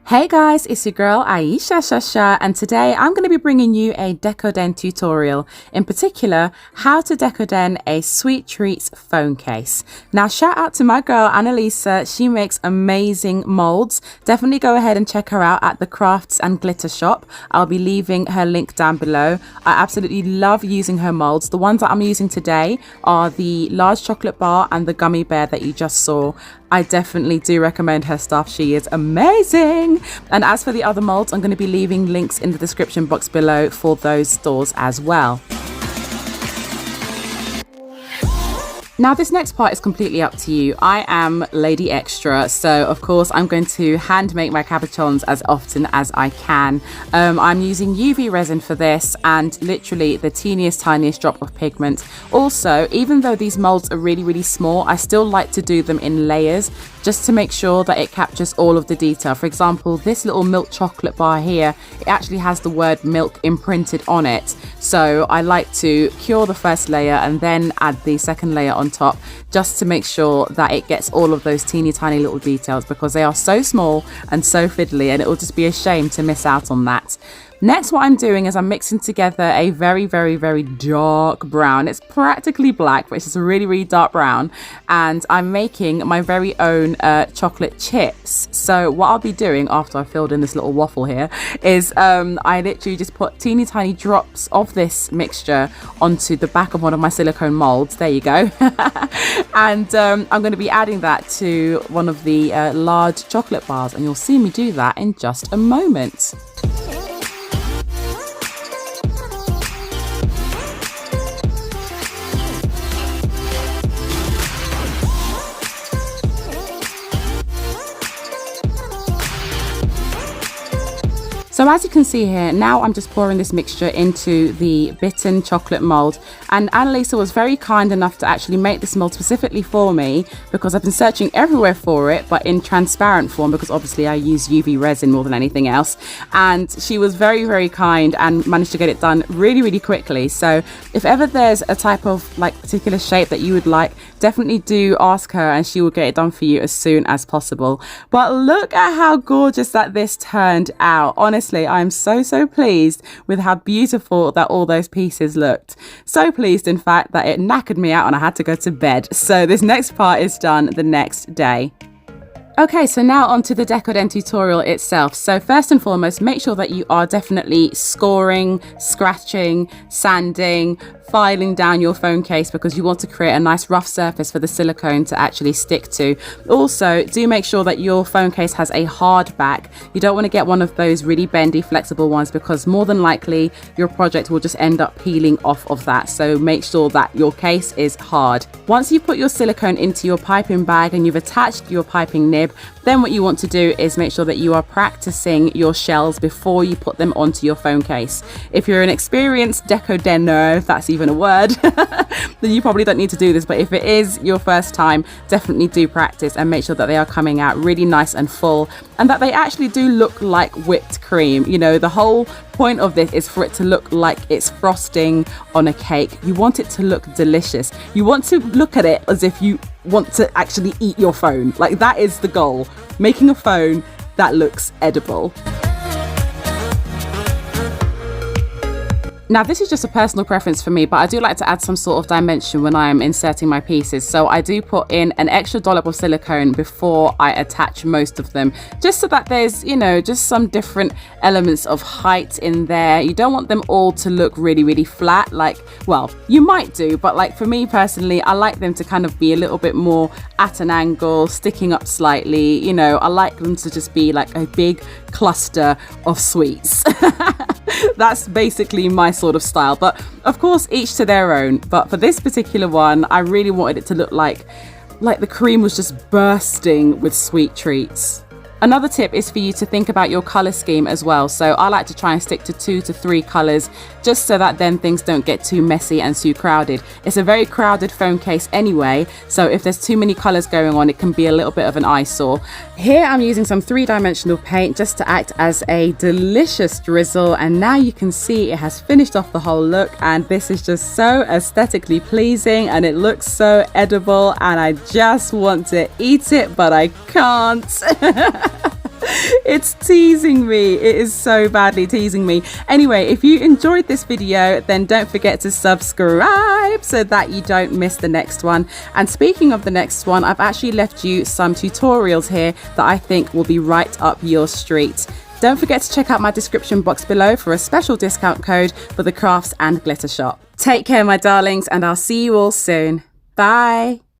Hey guys, it's your girl Ayesha and today I'm going to be bringing you a Decoden tutorial, in particular how to Decoden a Sweet Treats phone case. Now shout out to my girl Annalisa, she makes amazing molds. Definitely go ahead and check her out at the Crafts and Glitter shop. I'll be leaving her link down below. I absolutely love using her molds. The ones that I'm using today are the large chocolate bar and the gummy bear that you just saw. I definitely do recommend her stuff. She is amazing. And as for the other molds, I'm going to be leaving links in the description box below for those stores as well. Now this next part is completely up to you. I am Lady Extra, so of course I'm going to hand make my cabochons as often as I can. I'm using UV resin for this and literally the teeniest tiniest drop of pigment. Also, even though these molds are really small, I still like to do them in layers just to make sure that it captures all of the detail. For example, this little milk chocolate bar here, it actually has the word milk imprinted on it. So I like to cure the first layer and then add the second layer on top, just to make sure that it gets all of those teeny tiny little details, because they are so small and so fiddly and it will just be a shame to miss out on that. Next, what I'm doing is I'm mixing together a very dark brown. It's practically black, but it's just a really dark brown. And I'm making my very own chocolate chips. So what I'll be doing after I've filled in this little waffle here is I literally just put teeny tiny drops of this mixture onto the back of one of my silicone molds. There you go. And I'm going to be adding that to one of the large chocolate bars. And you'll see me do that in just a moment. So as you can see here, now I'm just pouring this mixture into the bitten chocolate mold. And Annalisa was very kind enough to actually make this mold specifically for me, because I've been searching everywhere for it, but in transparent form, because obviously I use UV resin more than anything else. And she was very kind and managed to get it done really quickly. So if ever there's a type of like particular shape that you would like, definitely do ask her and she will get it done for you as soon as possible. But look at how gorgeous that this turned out. Honestly, I'm so pleased with how beautiful that all those pieces looked. So pleased, in fact, that it knackered me out and I had to go to bed. So this next part is done the next day. Okay, so now onto the Decoden tutorial itself. So first and foremost, make sure that you are definitely scoring, scratching, sanding, filing down your phone case, because you want to create a nice rough surface for the silicone to actually stick to. Also, do make sure that your phone case has a hard back. You don't want to get one of those really bendy, flexible ones, because more than likely your project will just end up peeling off of that. So make sure that your case is hard. Once you put your silicone into your piping bag and you've attached your piping nib, then what you want to do is make sure that you are practicing your shells before you put them onto your phone case. If you're an experienced Decodener, if that's even a word, then you probably don't need to do this. But if it is your first time, definitely do practice and make sure that they are coming out really nice and full, and that they actually do look like whipped cream. You know, the whole point of this is for it to look like it's frosting on a cake. You want it to look delicious. You want to look at it as if you want to actually eat your phone. Like, that is the goal, making a phone that looks edible. Now this is just a personal preference for me, but I do like to add some sort of dimension when I am inserting my pieces. So I do put in an extra dollop of silicone before I attach most of them, just so that there's, you know, just some different elements of height in there. You don't want them all to look really flat. Like, well, you might do, but like for me personally, I like them to kind of be a little bit more at an angle, sticking up slightly. You know, I like them to just be like a big cluster of sweets. That's basically my sort of style, but of course each to their own. But for this particular one, I really wanted it to look like the cream was just bursting with sweet treats. Another tip is for you to think about your color scheme as well. So I like to try and stick to 2 to 3 colors, just so that then things don't get too messy and too crowded. It's a very crowded phone case anyway, so if there's too many colors going on, it can be a little bit of an eyesore. Here I'm using some 3-dimensional paint just to act as a delicious drizzle, and now you can see it has finished off the whole look, and this is just so aesthetically pleasing and it looks so edible, and I just want to eat it, but I can't. It's teasing me. It is so badly teasing me. Anyway, if you enjoyed this video, then don't forget to subscribe so that you don't miss the next one. And speaking of the next one, I've actually left you some tutorials here that I think will be right up your street. Don't forget to check out my description box below for a special discount code for the Crafts and Glitter Shop. Take care, my darlings, and I'll see you all soon. Bye.